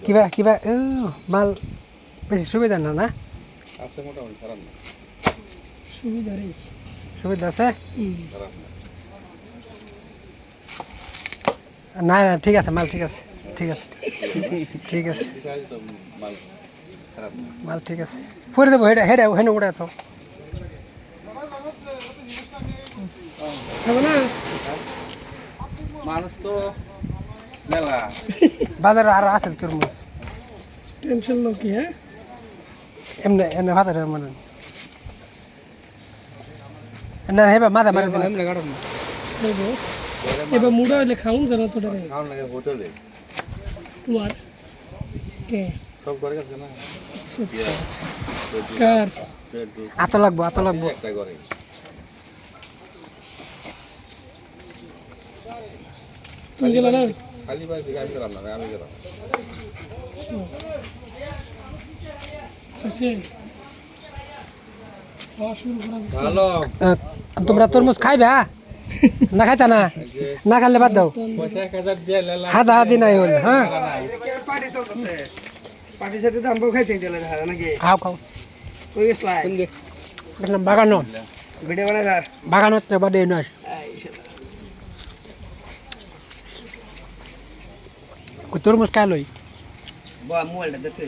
কিবা মাল বেশি সুবিধা না আছে মোটামুটি খারাপ না সুবিধা আছে খারাপ না না ঠিক আছে মাল ঠিক আছে ঠিক আছে তো মাল খারাপ না মাল ঠিক আছে ফুরে দেবো হেডে উড়ে তো হবে না মানুষ তো মেলা বাজারে আরো আছে তরমুজ টেনশন লো কি হ্যাঁ এমনি ভাতের মানে না হেবা মাথা মারে দিলাম দেখো এবার মুড়া হইলে খাউন জানো তো রে খাওয়ার লাগে হোটেলে তোমার কে সব করে গেছে না আচ্ছা আচ্ছা কার আত লাগবো একটা করে তুমি গেলা না খালি ভাই আমি গেলাম না আমি গেলাম আচ্ছা খাওয়া শুরু করা যাক। ভালো তোমরা তরমুজ খাইবা না খাইতা না খাইলে বাদ দাও পয়সা 1000 দিয়ে লেলা হাদি নাই হল হ্যাঁ পার্টি চলতেছে পার্টি সাথে তো আমরাও খাইতে দিলে দেখা যায় নাকি খাও কই গেছলাই দেখলাম বাগানো ভিডিও বানাই স্যার বাগানত বাদে নয় তরমুজ খাই লই মোবাইলটা দেখতে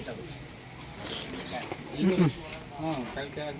হ্যাঁ কালকে